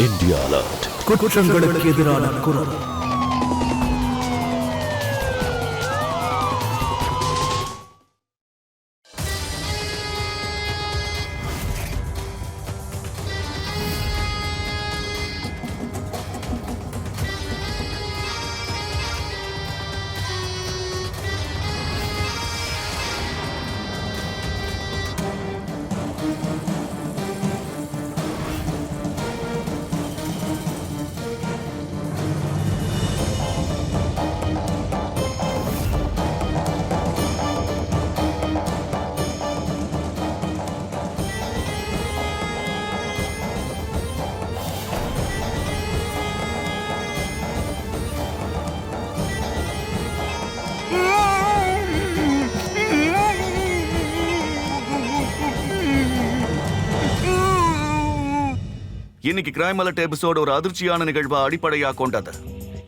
India alert. குற்றங்களுக்கு எதிரான குரல். இன்னைக்கு கிரைம் அலர்ட் எபிசோட் ஒரு அதிர்ச்சியான நிகழ்வை அடிப்படையா கொண்டது.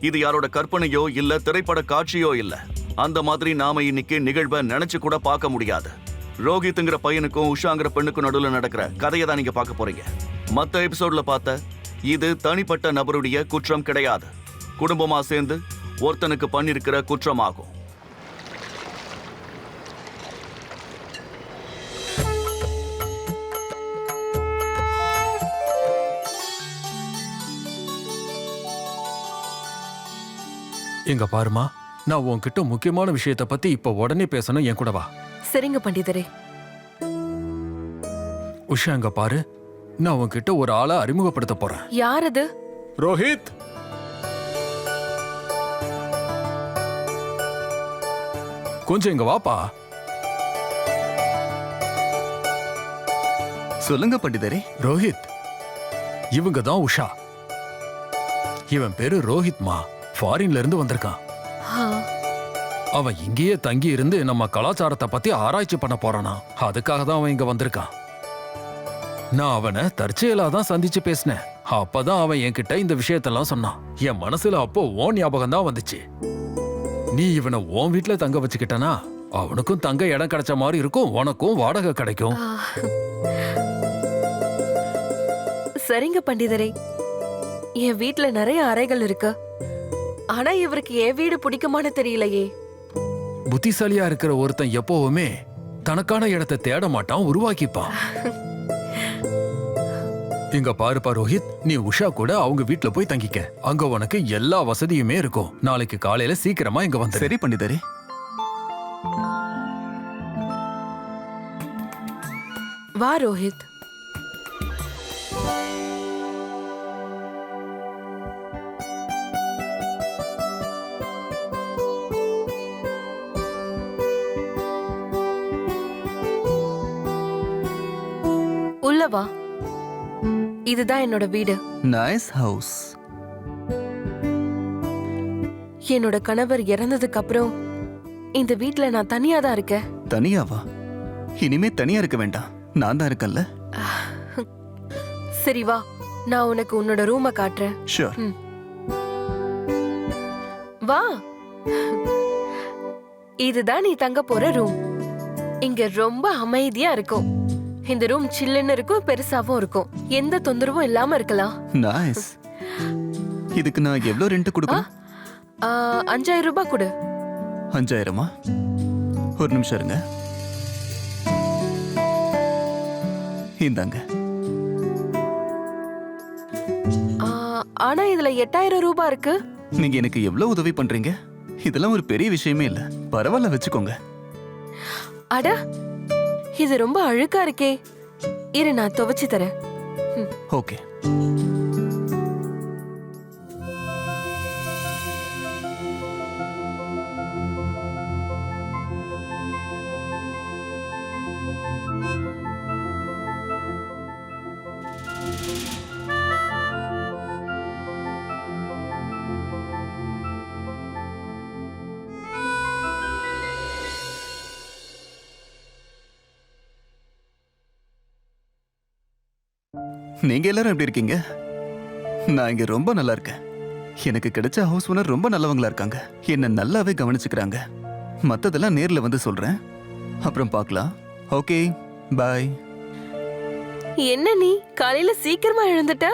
இது யாரோட கற்பனையோ இல்ல திரைப்பட காட்சியோ இல்ல. அந்த மாதிரி நாம இன்னைக்கு நிகழ்வை நினைச்சு கூட பார்க்க முடியாது. ரோஹித்ங்கிற பையனுக்கும் உஷாங்கிற பெண்ணுக்கும் நடுவில் நடக்கிற கதையை தான் நீங்க பார்க்க போறீங்க. மத்த எபிசோட்ல பார்த்த இது தனிப்பட்ட நபருடைய குற்றம் கிடையாது. குடும்பமா சேர்ந்து ஒருத்தனுக்கு பண்ணிருக்கிற குற்றமாகும். எங்க பாருமா, நான் உன்கிட்ட முக்கியமான விஷயத்தை பத்தி இப்ப உடனே பேசணும். என் கூட வா. சரிங்க பண்டிதரே. உஷா, எங்க பாரு, நான் உன்கிட்ட ஒரு ஆளை அறிமுகப்படுத்த போறேன். யார் அது? ரோஹித், கொஞ்சம் இங்க வாப்பா. சொல்லுங்க பண்டிதரே. ரோஹித், இவங்க தான் உஷா. இவன் பேரு ரோஹித்மா. ஃபாரின்ல இருந்து வந்திருக்கான். அவன் இங்கேயே தங்கி இருந்து நம்ம கலாச்சாரத்தை பத்தி ஆராய்ச்சி பண்ண போறானா. அதுக்காக தான் அவன் இங்க வந்திருக்கான். நான் அவனை தற்செயலா தான் சந்திச்சு பேசினேன். அப்பதான் அவன் என்கிட்ட இந்த விஷயத்தெல்லாம் சொன்னான். என் மனசுல அப்போ ஓன் ஞாபகம் தான் வந்துச்சு. நீ இவனை உன் வீட்டுல தங்க வச்சுக்கிட்டனா அவனுக்கும் தங்க இடம் கிடைச்ச மாதிரி இருக்கும், உனக்கும் வாடகை கிடைக்கும். சரிங்க பண்டிதரே. என் வீட்டுல நிறைய அறைகள் இருக்கு. ஆனா இவருக்கு என் வீடு பிடிக்குமான்னு தெரியலையே. புத்திசாலியா இருக்கிற ஒருத்தன் எப்பவுமே தனக்கான இடத்தை தேட மாட்டான், உருவாக்கிப்பான். இங்க பாருப்பா ரோஹித், நீ உஷா கூட அவங்க வீட்டுல போய் தங்கிக்க. அங்க உனக்கு எல்லா வசதியுமே இருக்கும். நாளைக்கு காலையில சீக்கிரமா இங்க வந்து. சரி பண்டிதரே. வா ரோஹித். உள்ள வா. இதுதான் என்னோட வீடு. Nice house. என்னோட கணவர் இறந்ததுக்கு அப்புறம் இந்த வீட்ல நான் தனியா தான் இருக்கேன். தனியாவா? இனிமே தனியா இருக்க வேண்டாம், நான் தான் இருக்கேன்ல. சரி வா, நான் உனக்கு உன்னோட ரூமை காட்டுறேன். ஷூர். வா. இதுதான் நீ தங்க போற ரூம். இங்க ரொம்ப அமைதியா இருக்கும். இந்த ரூம் சில்லுன்னு இருக்கும், பெருசாவும் இருக்கும். எந்த தொந்தரவும் இல்லாம இருக்கலாம். நைஸ். இதுக்கு நான் எவ்வளவு ரெண்ட் கொடுக்கணும்? 5000 ரூபாய் கொடு. 5000மா? ஒரு நிமிஷம் இருங்க. இந்தாங்க. ஆனா இதுல 8000 ரூபாய் இருக்கு. நீங்க எனக்கு எவ்வளவு உதவி பண்றீங்க. இதெல்லாம் ஒரு பெரிய விஷயமே இல்ல. பரவாயில்ல, வச்சுக்கோங்க. அட, இது ரொம்ப அழுக்கா இருக்கே. இரு, நான் துவைச்சு தரேன். ஓகே. நீங்க எல்லாரும் எப்படி இருக்கீங்க? நான் இங்க ரொம்ப நல்லா இருக்கேன். எனக்கு கிடைச்ச ஹவுஸ் ஓனர் ரொம்ப நல்லவங்களா இருக்காங்க. என்ன நல்லாவே கவனிச்சுக்கிறாங்க. மத்ததெல்லாம் நேர்ல வந்து சொல்றேன். அப்புறம் பார்க்கலாம். ஓகே, பாய். என்ன நீ காலையில சீக்கிரமா எழுந்துட்ட?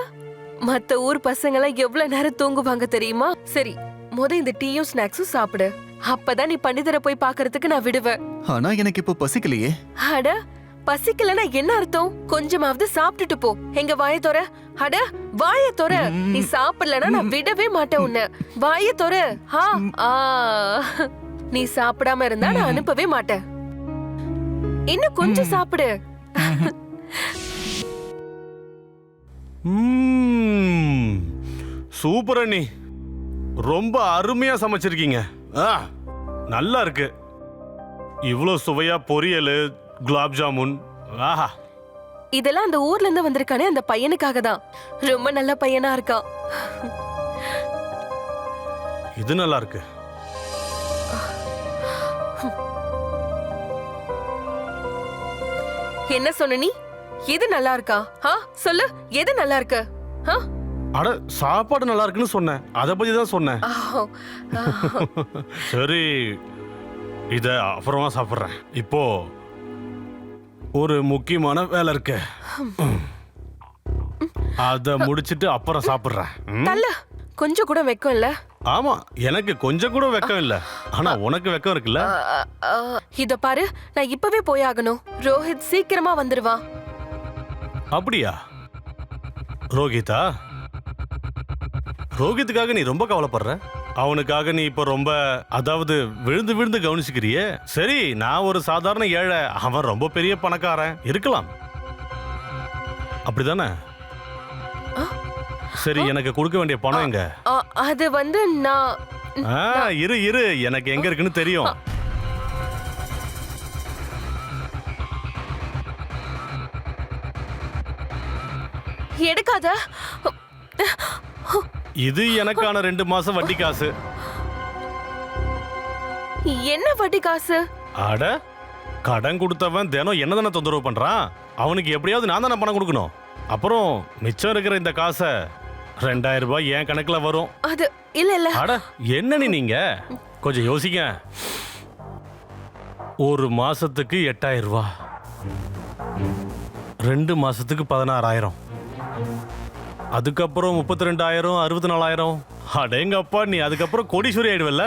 மத்த ஊர் பசங்க எல்லாம் எவ்வளவு நேரம் தூங்குவாங்க தெரியுமா? சரி, இந்த டீயும் ஸ்நாக்ஸும் சாப்பிடு. அப்பதான் நீ பண்டிதரை போய் பாக்குறதுக்கு நான் விடுவேன். ஆனா எனக்கு இப்போ பசிக்கலையே. அட, பசிக்கலன்னா என்ன அர்த்தம்? கொஞ்சமாவது சாப்பிட்டுட்டு போ. எங்க வாயை தொற. அட, வாயை தொற. நீ சாப்பிடலன்னா நான் விடவே மாட்டேன் உன்னை. வாயை தொற. நீ சாப்பிடாம இருந்தா நான் அனுப்பவே மாட்டேன். இன்னும் கொஞ்சம் சாப்பிடு. சூப்பர் அண்ணி, ரொம்ப அருமையா சமைச்சிருக்கீங்க. நல்லா இருக்கு. இவ்வளோ சுவையா பொரியல், குலாப் ஜாமுன். ஆஹா, இதெல்லாம் அந்த ஊர்ல இருந்து வந்திருக்கானே அந்த பையனுக்காக தான். ரொம்ப நல்ல பையனா இருக்கான். இது நல்லா இருக்கு. என்ன சொன்ன நீ? எது நல்லா இருக்கா? சொல்லு, எது நல்லா இருக்கு? அட, சாப்பாடு நல்லா இருக்குன்னு சொன்னேன். அத பத்தி தான் சொன்னேன். சரி, இத அப்புறமா சாப்பிடுறேன். இப்போ ஒரு முக்கியமான வேலை இருக்கு. அத முடிச்சிட்டு அப்புறம் சாப்பிடுறேன். தல்ல, கொஞ்சம் கூட வெக்கம் இல்ல? ஆமா, எனக்கு கொஞ்சம் கூட வெக்கம் இல்ல. ஆனா உனக்கு வெக்கம் இருக்குல்ல? இத பாரு, நான் இப்பவே போயாகணும். ரோஹித் சீக்கிரமா வந்துருவான். அப்படியா? ரோஹிதா? ரோஹித்துக்காக நீ ரொம்ப கவலைப்படுற? அவனுக்காக நீ இப்ப ரொம்ப, அதாவது விழுந்து விழுந்து கவனிச்சுக்கிறியே. சரி, நான் ஒரு சாதாரண ஏழை, அவன் ரொம்ப பெரிய பணக்காரன் இருக்கலாம். அப்படிதானே? சரி, எனக்கு கொடுக்க வேண்டிய பணம் எங்க? அது வந்து நான் இரு இரு, எனக்கு எங்க இருக்குன்னு தெரியும். எடுக்காத. இது எனக்கான 2 மாசம் வட்டி காசு. என்ன வட்டி காசு? அட, கடன் கொடுத்தவன் தினம் என்ன தானே தொந்தரவு பண்றான். அவனுக்கு எப்படியாவது நான் தானே பணம் கொடுக்கணும். அப்புறம் மிச்சம் இருக்கிற இந்த காசை 2000 ரூபாய் என் கணக்குல வரும். அது இல்ல இல்ல. அட, என்ன நீங்க கொஞ்சம் யோசிங்க. ஒரு மாசத்துக்கு 8000 ரூபாய், 2 மாசத்துக்கு 16000, அதுக்கப்புறம் 32000, 64000. அடேங்கப்பா, நீ அதுக்கப்புறம் கோடீஸ்வரி ஆயிடுவல்ல?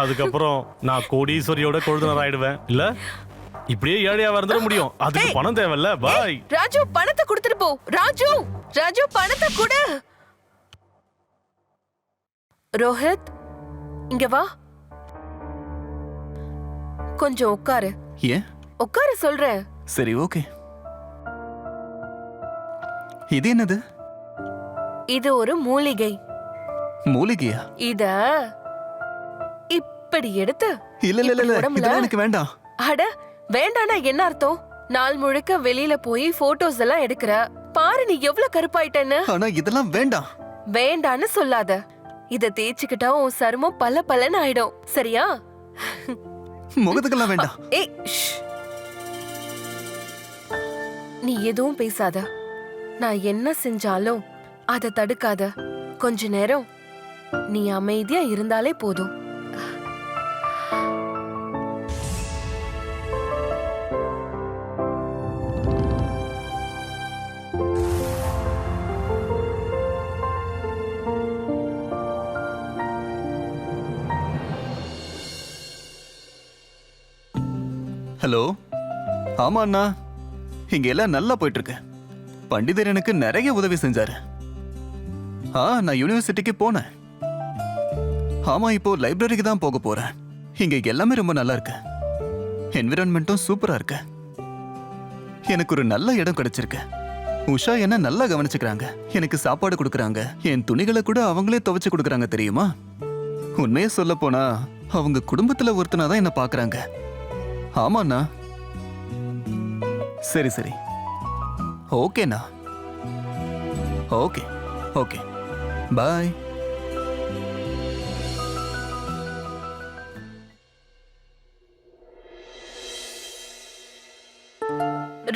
அதுக்கப்புறம் நான் கோடீஸ்வரியோட கொழுந்தனர் ஆயிடுவேன் இல்ல? இப்படியே ஏழையா வந்துட முடியும். அதுக்கு பணம் தேவையில்ல. பாய். ராஜு, பணத்தை கொடுத்துட்டு போ. ராஜு, ராஜு, பணத்தை கொடு. ரோஹித், இங்க வா. கொஞ்சம் உட்காரு. ஏன்? உட்காரு சொல்றேன். சரி, ஓகே. இது என்னது? இது ஒரு மூலிகை. மூலிகையா? இத இப்படி எடுத்து இல்ல இல்ல இல்ல, உடம்புல- இதெல்லாம் எனக்கு வேண்டாம். அட, வேண்டானா என்ன அர்த்தம்? நாள் முழுக்க வெளியில போய் போட்டோஸ் எல்லாம் எடுக்கிற. பாரு நீ எவ்வளவு கருப்பாயிட்டேன்னு. ஆனா இதெல்லாம் வேண்டாம். வேண்டான்னு சொல்லாத. இத தேய்ச்சிக்கிட்டா உன் சருமம் பல பலன்னு ஆயிடும். சரியா? முகத்துக்கெல்லாம் வேண்டாம். ஏய், நீ எதுவும் பேசாத. நான் என்ன செஞ்சாலும் அதை தடுக்காத. கொஞ்ச நேரம் நீ அமைதியா இருந்தாலே போதும். ஹலோ. ஆமா அண்ணா, இங்க எல்லாம் நல்லா போயிட்டு இருக்கு. பண்டிதர் எனக்கு நிறைய உதவி செஞ்சாரு. நான் யூனிவர்சிட்டிக்கு போனேன். ஆமா, இப்போ லைப்ரரிக்கு தான் போக போறேன். இங்க எல்லாமே ரொம்ப நல்லா இருக்கு. என்விரான்மெண்ட்டும் சூப்பரா இருக்கு. எனக்கு ஒரு நல்ல இடம் கிடைச்சிருக்கு. உஷா என்ன நல்லா கவனிச்சுக்கிறாங்க. எனக்கு சாப்பாடு கொடுக்கறாங்க. என் துணிகளை கூட அவங்களே துவைச்சு கொடுக்கறாங்க தெரியுமா? உண்மையே சொல்ல போனா அவங்க குடும்பத்துல ஒருத்தனாதான் என்ன பாக்குறாங்க. ஆமாண்ணா. சரி சரி, ஓகேண்ணா. ஓகே ஓகே, பாய்.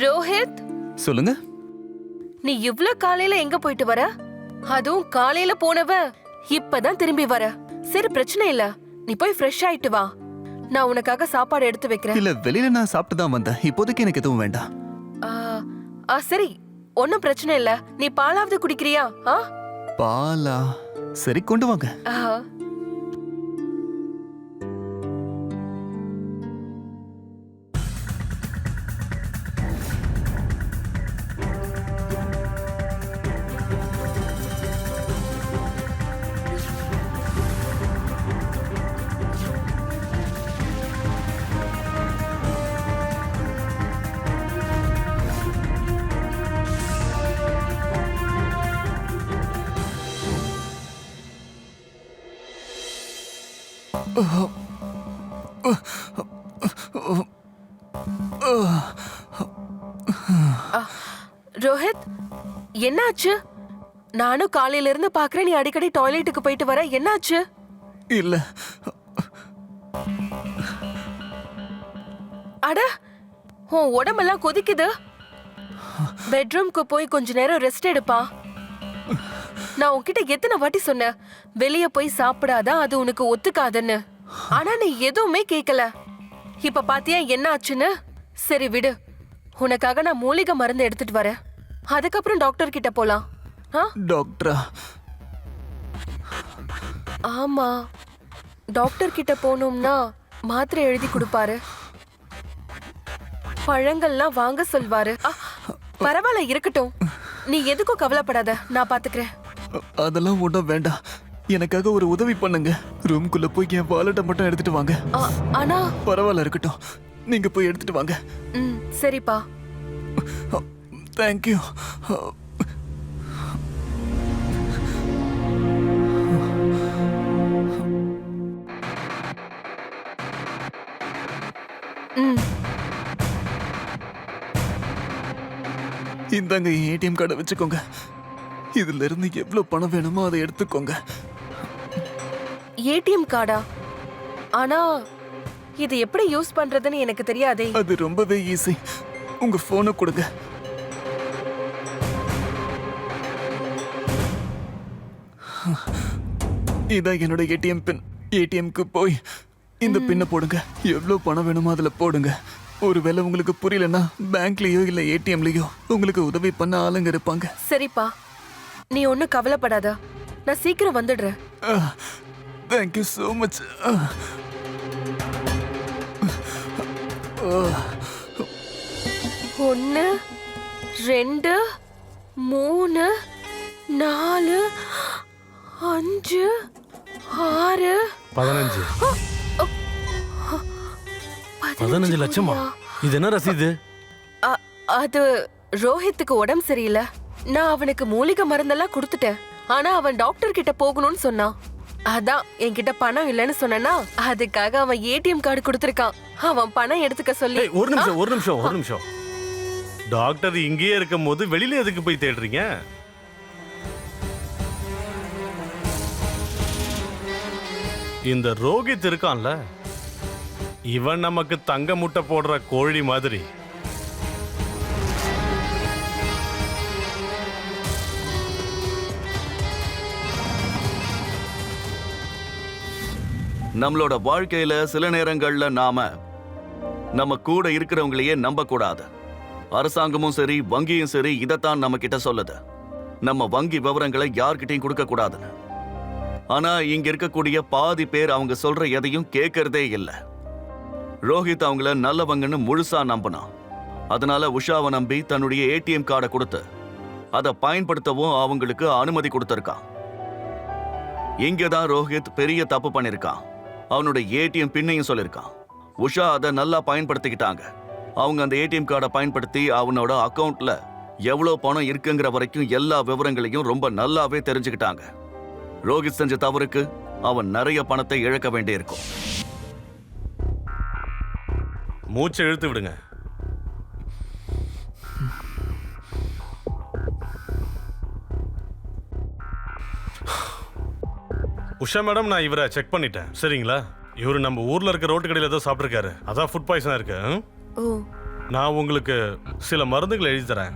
ரோஹித், சொல்லுங்க. நீ இவ்ளோ காலையில எங்க போயிட்டு வர? அதுவும் காலையில போனவ இப்பதான் திரும்பி வர. சரி, பிரச்சனை இல்ல. நீ போய் ஃப்ரெஷ் ஆயிட்டு வா. நான் உனக்காக சாப்பாடு எடுத்து வைக்கிறேன். இல்ல, வெளியில நான் சாப்பிட்டு தான் வந்தேன். இப்போதைக்கு எனக்கு எதுவும் வேண்டாம். சரி, ஒன்னும் பிரச்சனை இல்ல. நீ பாலாவது குடிக்கிறியா? பாலா? சரி, கொண்டு வாங்க. ஆ, ரோஹித், என்னாச்சு? நானும் காலையில இருந்து பாக்குறேன், நீ அடிக்கடி டாய்லெட்டுக்கு போயிட்டு வர. என்னாச்சு? இல்ல, அட, உன் உடம்பெல்லாம் கொதிக்குது. பெட்ரூம்க்கு போய் கொஞ்ச நேரம் ரெஸ்ட் எடுப்பா. நான் உன்கிட்ட எத்தனை வாட்டி சொன்னேன், வெளிய போய் சாப்பிடாத, அது உனக்கு ஒத்துக்காதுன்னு. ஆனா நீ எதுவுமே கேட்கல. இப்ப பாத்தியா என்ன ஆச்சுன்னு? சரி விடு, உனக்காக நான் மூலிகை மருந்து எடுத்துட்டு வரேன். அதுக்கப்புறம் டாக்டர் கிட்ட போலாம். ஆ? டாக்டரா? ஆமா, டாக்டர் கிட்ட போனோம்னா மாத்திரை எழுதி கொடுப்பாரு, பழங்கள்லாம் வாங்க சொல்வாரு. பரவாயில்ல, இருக்கட்டும். நீ எதுக்கும் கவலைப்படாத, நான் பாத்துக்கிறேன். அதெல்லாம் ஒன்றும் வேண்டாம். எனக்காக ஒரு உதவி பண்ணுங்க. ரூம்குள்ள போய் என் வாலெட்டை மட்டும் எடுத்துட்டு வாங்க. ஆனா பரவாயில்ல, இருக்கட்டும். நீங்க போய் எடுத்துட்டு வாங்க. சரிப்பா. தேங்க்யூ. இந்தாங்க ஏடிஎம் கார்டை வச்சுக்கோங்க. இதுல இருந்து எவ்வளவு பணம் வேணுமோ அதை எடுத்துக்கோங்க. ஏடிஎம் கார்டா? ஆனா இது எப்படி யூஸ் பண்றதுன்னு எனக்கு தெரியாதே. அது ரொம்பவே ஈஸி. உங்க போனை கொடுங்க. இதான் என்னோட ஏடிஎம் பின். ஏடிஎம்க்கு போய் இந்த பின்னை போடுங்க. எவ்வளவு பணம் வேணுமோ அதுல போடுங்க. ஒருவேளை உங்களுக்கு புரியலன்னா பேங்க்லயோ இல்ல ஏடிஎம்லயோ உங்களுக்கு உதவி பண்ண ஆளுங்க இருப்பாங்க. சரிப்பா, நீ ஒன்னும் கவலைப்படாத, நான் சீக்கிரம் வந்துடுறேன். Thank you so much. 1 2 3 4 5 6 15. 15 லட்சமா? இது என்ன ரசீது? அது ரோஹித்துக்கு உடம்பு சரியில்லை. நான் அவனுக்கு மூலிகை மருந்தெல்லாம் கொடுத்துட்டேன். ஆனா அவன் டாக்டர் கிட்ட போகணும்னு சொன்னான். அதான் என்கிட்ட பணம் இல்லைன்னு சொன்னா, அதுக்காக அவன் ஏடிஎம் கார்டு கொடுத்திருக்கான். அவன் பணம் எடுத்துக்க சொல்லி. ஒரு நிமிஷம். டாக்டர் இங்கேயே இருக்கும் போது வெளியில எதுக்கு போய் தேடுறீங்க? இந்த ரோகித் இருக்கான்ல, இவன் நமக்கு தங்க முட்டை போடுற கோழி மாதிரி. நம்மளோட வாழ்க்கையில சில நேரங்கள்ல நம்ம கூட இருக்கிறவங்களையே நம்ப கூடாது. அரசாங்கமும் சரி, வங்கியும் சரி, இதைத்தான் நம்ம கிட்ட சொல்லுது. நம்ம வங்கி விவரங்களை யார்கிட்டையும் கொடுக்க கூடாதுன்னு. ஆனா இங்க இருக்கக்கூடிய பாதி பேர் அவங்க சொல்ற எதையும் கேட்கறதே இல்ல. ரோஹித் அவங்கள நல்லவங்கன்னு முழுசா நம்பினான். அதனால உஷாவை நம்பி தன்னுடைய ஏடிஎம் கார்டை கொடுத்து அதை பயன்படுத்தவும் அவங்களுக்கு அனுமதி கொடுத்திருக்கான். இங்கதான் ரோஹித் பெரிய தப்பு பண்ணிருக்கான். அவனோட ஏடிஎம் பின்னையும் சொல்லிருக்கான். உஷா அதை நல்லா பயன்படுத்திக்கிட்டாங்க. அவங்க அந்த ஏடிஎம் கார்டை பயன்படுத்தி அவனோட அக்கவுண்ட்ல எவ்வளவு பணம் இருக்குங்கிற வரைக்கும் எல்லா விவரங்களையும் ரொம்ப நல்லாவே தெரிஞ்சுக்கிட்டாங்க. ரோஹித் செஞ்ச தவறுக்கு அவன் நிறைய பணத்தை இழக்க வேண்டியிருக்கும். மூச்சை இழுத்து விடுங்க. உஷா மேடம், நான் இவரை செக் பண்ணிட்டேன். சரிங்களா? இவரு நம்ம ஊர்ல இருக்க ரோட்டு கடையில் ஏதோ சாப்பிட்டுருக்காரு. அதான் ஃபுட் பாய்சனா இருக்கு. நான் உங்களுக்கு சில மருந்துகளை எழுதி தரேன்.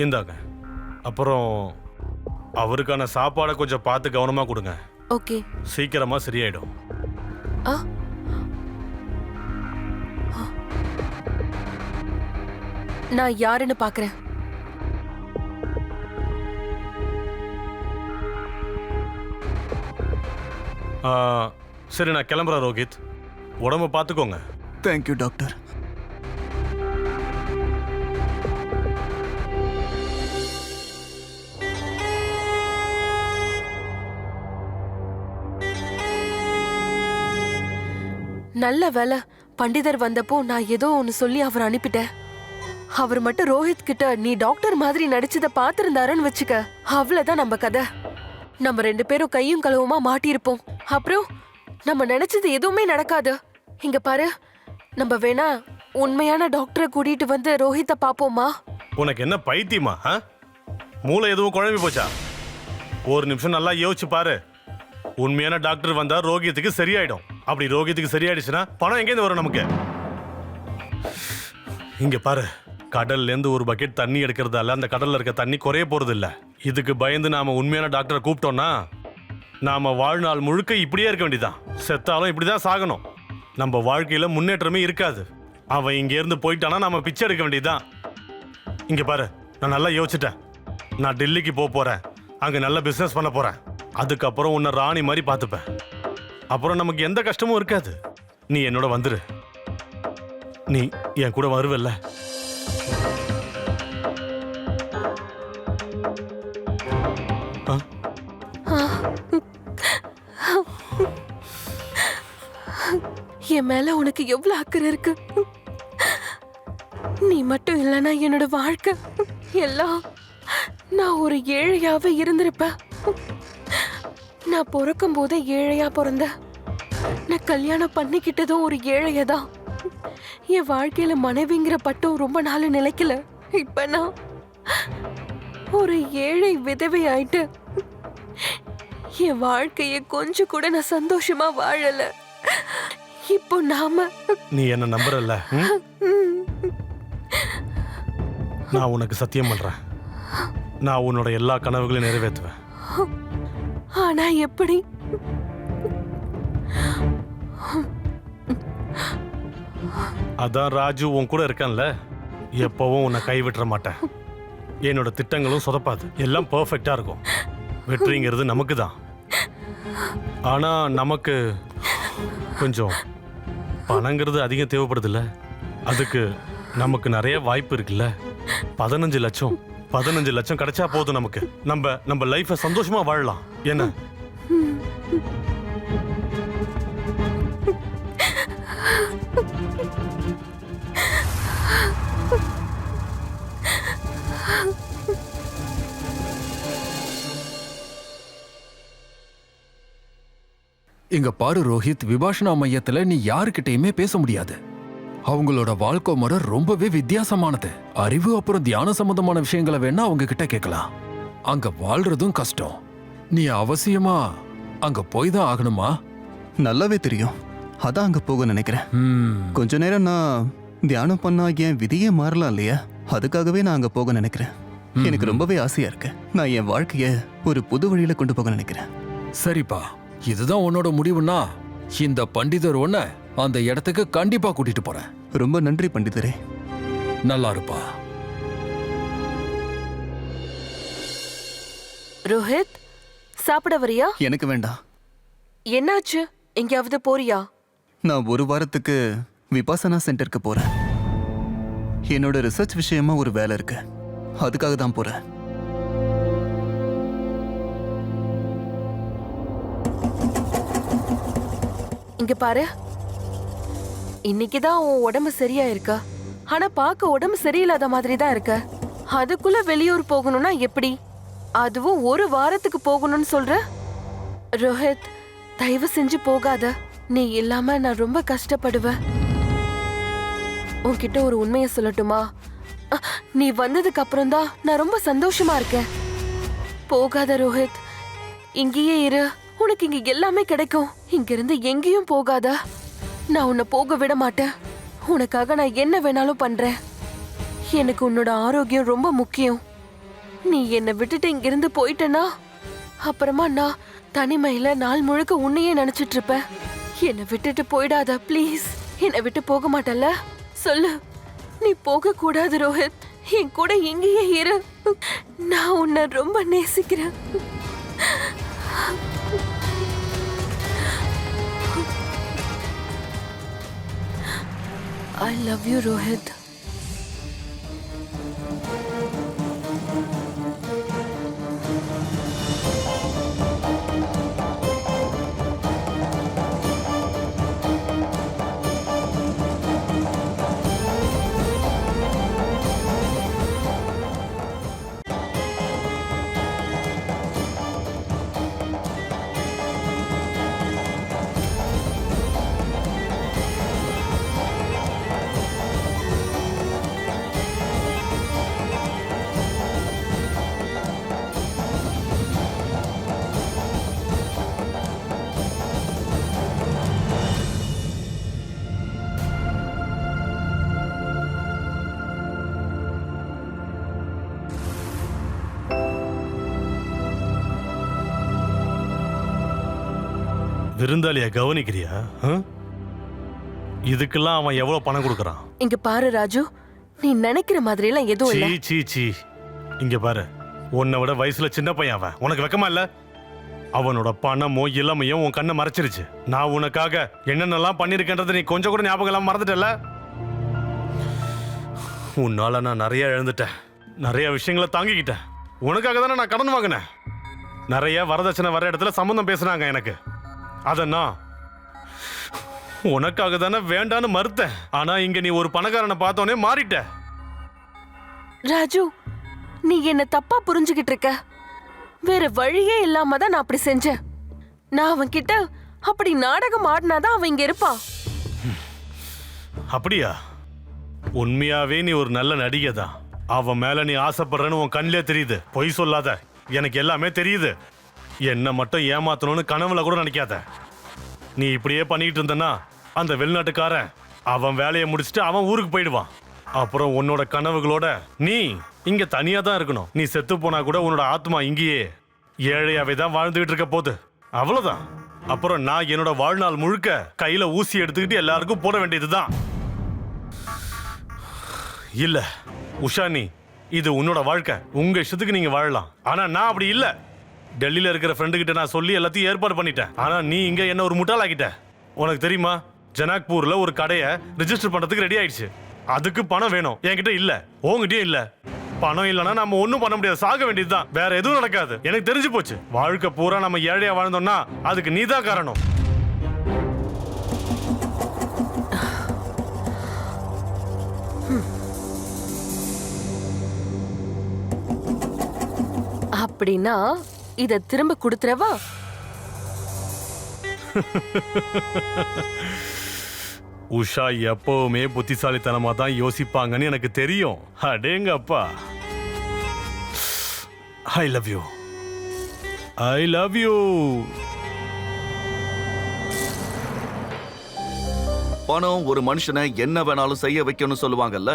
இந்தாங்க. அப்புறம் அவருக்கான சாப்பாடை கொஞ்சம் பார்த்து கவனமா கொடுங்க. ஓகே. சீக்கிரமா சரியாயிடும். நான் யாருன்னு பாக்குறேன். சரி, நான் கிளம்புறேன் ரோஹித். உடம்ப பார்த்துக்கோங்க. Thank you doctor. நல்ல வேலை, பண்டிதர் வந்தப்போ நான் ஏதோ ஒன்னு சொல்லி அவர் அனுப்பிட்டேன். அவர் மட்டும் ரோஹித் கிட்ட நீ டாக்டர் மாதிரி நடிச்சத பாத்திருந்தாருன்னு வச்சுக்க, அவ்வளவுதான் நம்ம கதை. நம்ம 2 பேரும் கையும் களவுமா மாட்டியிருப்போம். அப்புறம் நம்ம நினைச்சது எதுவுமே நடக்காது. இங்க பாரு, நம்ம வேணா உண்மையான டாக்டரை கூட்டிட்டு வந்து ரோஹித்தை பாப்போமா? உனக்கு என்ன பைத்தியமா? மூளை எதுவும் குழம்பி போச்சா? ஒரு நிமிஷம் நல்லா யோசிச்சு பாரு. உண்மையான டாக்டர் வந்தா ரோகியத்துக்கு சரியாயிடும். அப்படி ரோகியத்துக்கு சரியாயிடுச்சுன்னா பணம் எங்கேருந்து வரும் நமக்கு? இங்க பாரு, கடல்ல இருந்து ஒரு பக்கெட் தண்ணி எடுக்கிறதால அந்த கடல்ல இருக்க தண்ணி குறைய போறது இல்ல. இதுக்கு பயந்து நாம உண்மையான டாக்டரை கூப்பிட்டோம்னா நாம வாழ்நாள் முழுக்க இப்படியே இருக்க வேண்டியதான். செத்தாலும் இப்படிதான் சாகணும். நம்ம வாழ்க்கையில முன்னேற்றமே இருக்காது. அவன் இங்க இருந்து போயிட்டானா நாம பிச்சை எடுக்க வேண்டியதுதான். இங்க பாரு, நான் நல்லா யோசிச்சிட்டேன். நான் டெல்லிக்கு போறேன். அங்க நல்ல பிசினஸ் பண்ண போறேன். அதுக்கப்புறம் உன்னை ராணி மாதிரி பார்த்துப்பேன். அப்புறம் நமக்கு எந்த கஷ்டமும் இருக்காது. நீ என்னோட வந்துரு. நீ என் கூட வருவல்ல? என் மேல உனக்கு எவ்வளவு அக்கறை இருக்கு. நீ மட்டும் இல்லைன்னா என்னோட வாழ்க்கை எல்லாம் நான் ஒரு ஏழையாவே இருந்திருப்பேன். நான் பிறக்கும் போதே ஏழையா பிறந்த. நான் கல்யாணம் பண்ணிக்கிட்டதும் ஒரு ஏழையதான். என் வாழ்க்கையில மனைவிங்கிற பட்டம் ரொம்ப நாள் நிலைக்கல. இப்ப நான் ஒரு ஏழை விதவை ஆயிட்டு என் வாழ்க்கைய கொஞ்சம் கூட நான் சந்தோஷமா வாழல. இப்போ நாம நீ என்ன நம்புறல்ல? நான் உனக்கு சத்தியம் பண்றேன். நான் உன்னோட எல்லா கனவுகளையும் நிறைவேற்றுவேன். ஆனா எப்படி? அதான் ராஜு உன் கூட இருக்கான்ல, எப்பவும் உன்னை கைவிட்டுற மாட்டேன். என்னோட திட்டங்களும் சொதப்பாது. எல்லாம் பெர்ஃபெக்டா இருக்கும். வெற்றிங்கிறது நமக்கு தான். ஆனா நமக்கு கொஞ்சம் பணங்கிறது அதிகம் தேவைப்படுதுல்ல. அதுக்கு நமக்கு நிறைய வாய்ப்பு இருக்குல்ல. 15 லட்சம் கிடைச்சா போதும் நமக்கு. நம்ம லைஃபை சந்தோஷமா வாழலாம். என்ன? இங்க பாரு ரோஹித், விபாஷனா மையத்துல நீ யாருக்கிட்டயுமே பேச முடியாது. அவங்களோட வாழ்க்கை முறை ரொம்பவே வித்தியாசமானது. அறிவு அப்புறம் தியான சம்பந்தமான விஷயங்களை வேணா அவங்க கிட்ட கேட்கலாம். அங்க வாழ்றதும் கஷ்டம். நீ அவசியமா அங்க போய் தான் ஆகணுமா? நல்லாவே தெரியும். அதான் அங்க போக நினைக்கிறேன். கொஞ்ச நேரம் நான் தியானம் பண்ணா என் விதியே மாறலாம் இல்லையா? அதுக்காகவே நான் அங்க போக நினைக்கிறேன். எனக்கு ரொம்பவே ஆசையா இருக்கு. நான் என் வாழ்க்கைய ஒரு புது வழியில கொண்டு போக நினைக்கிறேன். சரிப்பா, இதுதான் உன்னோட முடிவுன்னா இந்த பண்டிதர் உன்னை அந்த இடத்துக்கு கண்டிப்பா கூட்டிட்டு போறேன். ரொம்ப நன்றி பண்டிதரே. நல்லா இருப்பா. ரோஹித், சாப்பிட வரியா? எனக்கு வேண்டாம். என்னாச்சு? எங்கேயாவது போறியா? நான் ஒரு வாரத்துக்கு விபாசனா சென்டருக்கு போறேன். என்னோட ரிசர்ச் விஷயமா ஒரு வேலை இருக்கு. அதுக்காக தான் போறேன். இங்க பாரு, இன்னைக்குதான் உன் உடம்பு சரியா இருக்கா? ஆனா பார்க்க உடம்பு சரியில்லாத மாதிரி தான் இருக்க. அதுக்குள்ள வெளியூர் போகணும்னா எப்படி? அதுவும் ஒரு வாரத்துக்கு போகணும்னு சொல்ற? ரோஹித், தயவு செஞ்சு போகாத. நீ இல்லாம நான் ரொம்ப கஷ்டப்படுவேன். உன்கிட்ட ஒரு உண்மையை சொல்லட்டுமா? நீ வந்ததுக்கு அப்புறம் தான் நான் ரொம்ப சந்தோஷமா இருக்கேன். போகாத ரோஹித், இங்கேயே இரு. உனக்கு இங்க எல்லாமே கிடைக்கும். இங்க இருந்து எங்கேயும் போகாத. நான் உன்னை போக விட மாட்டேன். உனக்காக நான் என்ன வேணாலும் பண்றேன். எனக்கு உன்னோட ஆரோக்கியம் ரொம்ப முக்கியம். நீ என்னை விட்டுட்டு இங்கிருந்து போயிட்டனா அப்புறமா நான் தனிமையில நாள் முழுக்க உன்னையே நினைச்சிட்டு இருப்பேன். என்னை விட்டுட்டு போயிடாத ப்ளீஸ். என்னை விட்டு போக மாட்டல்ல? சொல்லு, நீ போக கூடாது ரோஹித். என் கூட இங்கேயே இரு. நான் உன்னை ரொம்ப நேசிக்கிறேன். I love you, Rohit. விருந்தாளியா கவனிக்கிறியா? இதுக்கெல்லாம் அவன் எவ்வளவு பணம் கொடுக்கறான்? இங்க பாரு ராஜு, நீ நினைக்கிற மாதிரி எல்லாம் எதுவும் இல்ல. சீ சீ, இங்க பாரு, உன்னை விட வயசுல சின்ன பையன் அவன். உனக்கு வெக்கமா இல்ல? அவனோட பணமோ இளமையும் உன் கண்ணை மறைச்சிருச்சு. நான் உனக்காக என்னென்னலாம் பண்ணிருக்கேன்றதை நீ கொஞ்சம் கூட ஞாபகம் எல்லாம் மறந்துட்டல. உன்னால நான் நிறைய இழந்துட்டேன், நிறைய விஷயங்களை தாங்கிக்கிட்டேன். உனக்காக தானே நான் கடன் வாங்கினேன். நிறைய வரதட்சணை வர இடத்துல சம்பந்தம் பேசுனாங்க எனக்கு. அதனா உனக்காக தானே வேண்டான்னு மறுத்தேன். ஆனா இங்க நீ ஒரு பணக்காரனை பார்த்தோன்னே மாறிட்ட. ராஜு, நீ என்ன தப்பா புரிஞ்சுகிட்டு இருக்க. வேற வழியே இல்லாம தான் நான் அப்படி செஞ்சேன். நான் அவன் கிட்ட அப்படி நாடகம் ஆடினாதான் அவன் இங்க இருப்பான். அப்படியா? உண்மையாவே நீ ஒரு நல்ல நடிகை தான். அவன் மேல நீ ஆசைப்படுறன்னு உன் கண்ணிலே தெரியுது. பொய் சொல்லாத, எனக்கு எல்லாமே தெரியுது. என்ன மட்டும் ஏமாத்தணும்னு கனவுல கூட நினைக்காத. நீ இப்படியே பண்ணிட்டு இருந்தனா அந்த வெளிநாட்டுக்காரன் அவன் வேலையை முடிச்சுட்டு அவன் ஊருக்கு போயிடுவான். அப்புறம் உன்னோட கனவுகளோட நீ இங்க தனியா தான் இருக்கணும். நீ செத்து போனா கூட உன்னோட ஆத்மா இங்கேயே ஏழையாவே தான் வாழ்ந்துகிட்டு இருக்க போகுது. அவ்வளவுதான். அப்புறம் நான் என்னோட வாழ்நாள் முழுக்க கையில ஊசி எடுத்துக்கிட்டு எல்லாருக்கும் போட வேண்டியதுதான். இல்ல உஷா, நீ இது உன்னோட வாழ்க்கை, உங்க இஷ்டத்துக்கு நீங்க வாழலாம். ஆனா நான் அப்படி இல்ல. டெல்லியில இருக்கிற ஃப்ரெண்டு கிட்ட நான் சொல்லி எல்லாத்தையும் ஏற்பாடு பண்ணிட்டேன். ஆனா நீ இங்க என்ன ஒரு முட்டாளாக்கிட்ட. உனக்கு தெரியுமா, ஜனாக்பூர்ல ஒரு கடையை ரிஜிஸ்டர் பண்றதுக்கு ரெடி ஆயிடுச்சு. அதுக்கு பணம் வேணும். என்கிட்ட இல்ல, உங்ககிட்டயும் இல்ல. பணம் இல்லைன்னா நம்ம ஒன்னும் பண்ண முடியாது, சாக வேண்டியதுதான். வேற எதுவும் நடக்காது. எனக்கு தெரிஞ்சு போச்சு. வாழ்க்கை பூரா நம்ம ஏழையா வாழ்ந்தோம்னா அதுக்கு நீதான் காரணம். அப்படின்னா இத திரும்ப கொடுத்துறவா? உஷா எப்பவுமே புத்திசாலித்தனமா தான் யோசிப்பாங்கன்னு எனக்கு தெரியும். அடேங்க அப்பா. I love you, I love you. பணம் ஒரு மனுஷனை என்ன வேணாலும் செய்ய வைக்கணும்னு சொல்லுவாங்கல்ல.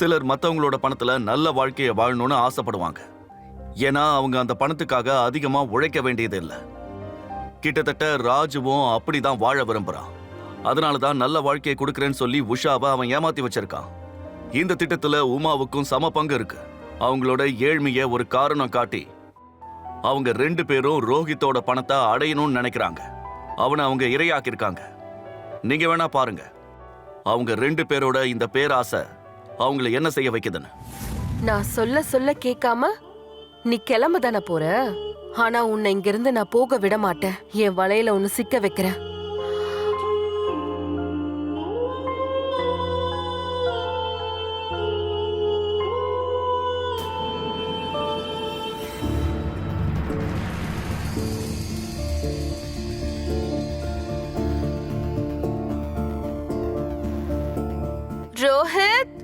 சிலர் மத்தவங்களோட பணத்துல நல்ல வாழ்க்கையை வாழணும்னு ஆசைப்படுவாங்க. ஏன்னா அவங்க அந்த பணத்துக்காக அதிகமா உழைக்க வேண்டியது இல்லை. கிட்டத்தட்ட ராஜுவும் அப்படிதான் வாழ விரும்புறான். அதனாலதான் நல்ல வாழ்க்கையை கொடுக்கறேன்னு சொல்லி உஷாவை அவன் ஏமாத்தி வச்சிருக்கான். இந்த திட்டத்துல உமாவுக்கும் சம பங்கு இருக்கு. அவங்களோட ஏழ்மைய ஒரு காரணம் காட்டி அவங்க 2 பேரும் ரோஹித்தோட பணத்தை அடையணும்னு நினைக்கிறாங்க. அவனை அவங்க இரையாக்கிருக்காங்க. நீங்க வேணா பாருங்க, அவங்க 2 பேரோட இந்த பேராசை அவங்களை என்ன செய்ய வைக்குதுன்னு. நான் சொல்ல சொல்ல கேட்காம நீ கிளம்ப தானே போற. ஆனா உன்னை இங்க இருந்து நான் போக விட மாட்டேன். என் வலையில ஒன்னு சிக்க வைக்கிறேன். ரோஹித்,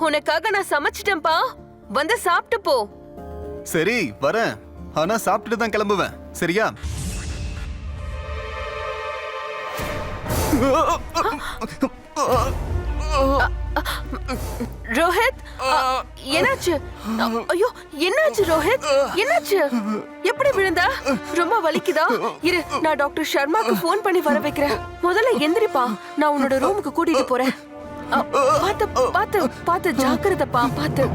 உனக்காக நான் சமைச்சிட்டேன்பா, வந்து சாப்பிட்டு போ. சரி வரேன், ஆனா சாப்பிட்டுட்டு தான் கிளம்புவேன், சரியா? ரோஹித், என்னாச்சு? ஐயோ, என்னாச்சு ரோஹித்? என்னாச்சு? எப்படி விழுந்தா? ரொம்ப வலிக்குதா? இரு, நான் டாக்டர் சர்மாக்கு ஃபோன் பண்ணி வர வைக்கிறேன். முதல்ல எந்திரிப்பா, நான் உன்னோட ரூமுக்கு கூட்டிட்டு போறேன். பாத்து பாத்து பாத்து ஜாக்கிரதைப்பா பாத்து.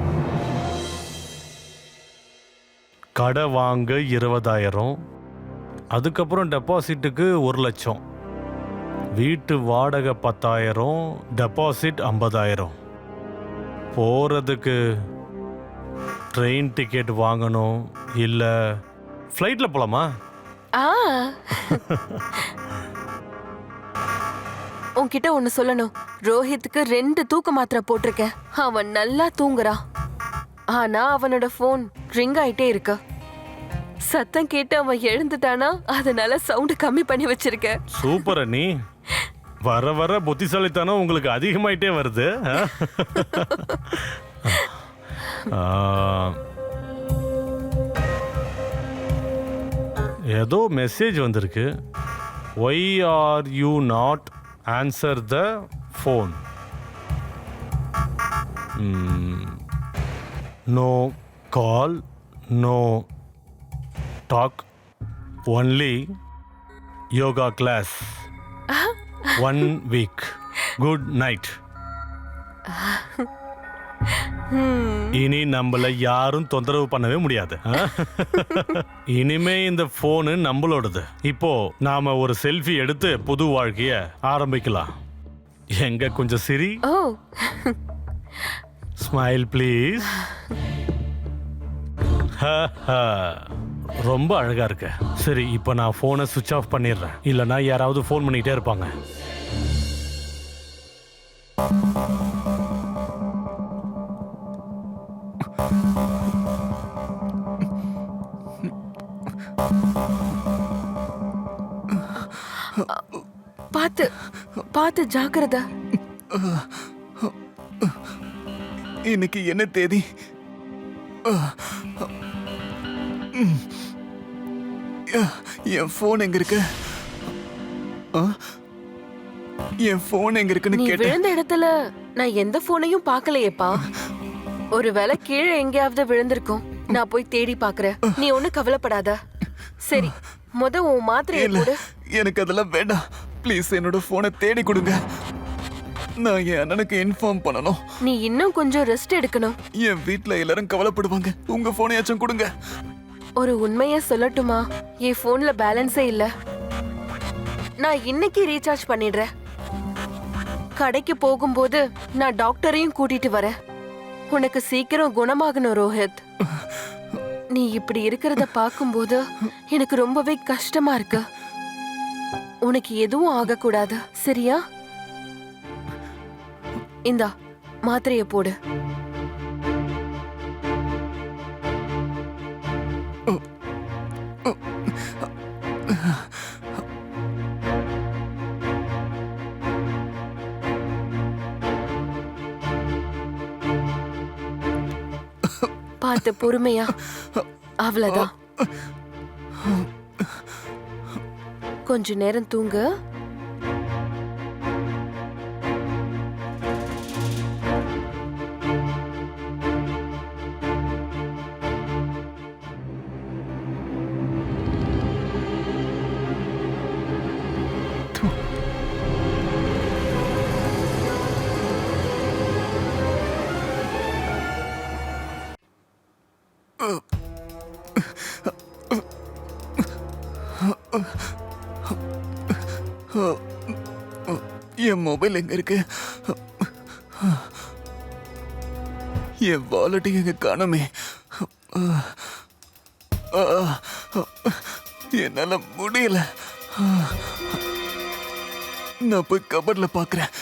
கடை வாங்க 20,000, அதுக்கப்புறம் டெபாசிட்டுக்கு 1,00,000, வீட்டு வாடகை 10,000, டெபாசிட் 50,000, போறதுக்கு ட்ரெயின் டிக்கெட் வாங்கணும், இல்ல ஃப்ளைட்ல போலாமா? ஆ உன்கிட்ட ஒண்ணு சொல்லணும். ரோஹித்துக்கு 2 தூக்க மாத்திரை போட்டிருக்கேன். அவன் நல்லா தூங்குறான். ஆனா அவனோட போன் ரிங் ஆயிட்டே இருக்கு. சத்தம் கேட்டு அவன் எழுந்துட்டானா, அதனால சவுண்ட் கம்மி பண்ணி வச்சிருக்கேன். சூப்பர் அண்ணி, வர வர புத்திசாலித்தனம் உங்களுக்கு அதிகமாயிட்டே வருது. ஏதோ மெசேஜ் வந்திருக்கு. Why are you not answer the phone? No call, no talk, only yoga class, 1 week, good night. இனி நம்மள யாரும் தொந்தரவு பண்ணவே முடியாது. இனிமே இந்த போனு நம்மளோடது. இப்போ நாம ஒரு செல்ஃபி எடுத்து புது வாழ்க்கைய ஆரம்பிக்கலாம். எங்க கொஞ்சம் சிரி. ஓ ஸ்மைல் ப்ளீஸ். ரொம்ப அழகா இருக்க. சரி, இப்போ நான் போனை சுவிட்ச் ஆஃப் பண்ணிடுறேன், இல்லைன்னா யாராவது ஃபோன் பண்ணிட்டே இருப்பாங்க. பாத்து பாத்து ஜாக்கிரதை. இன்னைக்கு என்ன தேதி? என் போன் எங்க இருக்கு? என் போன் எங்க இருக்குன்னு நீ கேட்டேன். விழுந்த இடத்துல நான் எந்த போனையும் பார்க்கலையேப்பா. ஒருவேளை கீழே எங்கேயாவது விழுந்திருக்கும். நான் போய் தேடி பாக்குறேன். நீ ஒண்ணு கவலைப்படாத. சரி, உன் மாத்திரையை இல்ல, போடு. எனக்கு அதெல்லாம் வேண்டாம். ப்ளீஸ் என்னோட போனை தேடி கொடுங்க. நான் என் அண்ணனுக்கு இன்ஃபார்ம் பண்ணணும். நீ இன்னும் கொஞ்சம் ரெஸ்ட் எடுக்கணும். என் வீட்ல எல்லாரும் கவலைப்படுவாங்க. உங்க போனையாச்சும் கொடுங்க. ஒரு உண்மைய சொல்லட்டுமா? என் போன்ல பேலன்ஸே இல்ல. நான் இன்னைக்கு ரீசார்ஜ் பண்ணிடுறேன். கடைக்கு போகும்போது நான் டாக்டரையும் கூட்டிட்டு வரேன். உனக்கு சீக்கிரம் குணமாகணும் ரோஹித். நீ இப்படி இருக்கிறத பார்க்கும்போது எனக்கு ரொம்பவே கஷ்டமா இருக்கு. உனக்கு எதுவும் ஆகக்கூடாது, சரியா? இந்தா மாத்திரைய போடு. பார்த்து பொறுமையா. அவ்வளவுதான். கொஞ்ச நேரம் தூங்கு. என் மொபைல் எங்க இருக்கு? என் வாலெட் எங்க காணுமே? என்னால முடியல. நான் போய் கபர்ல பாக்குறேன்.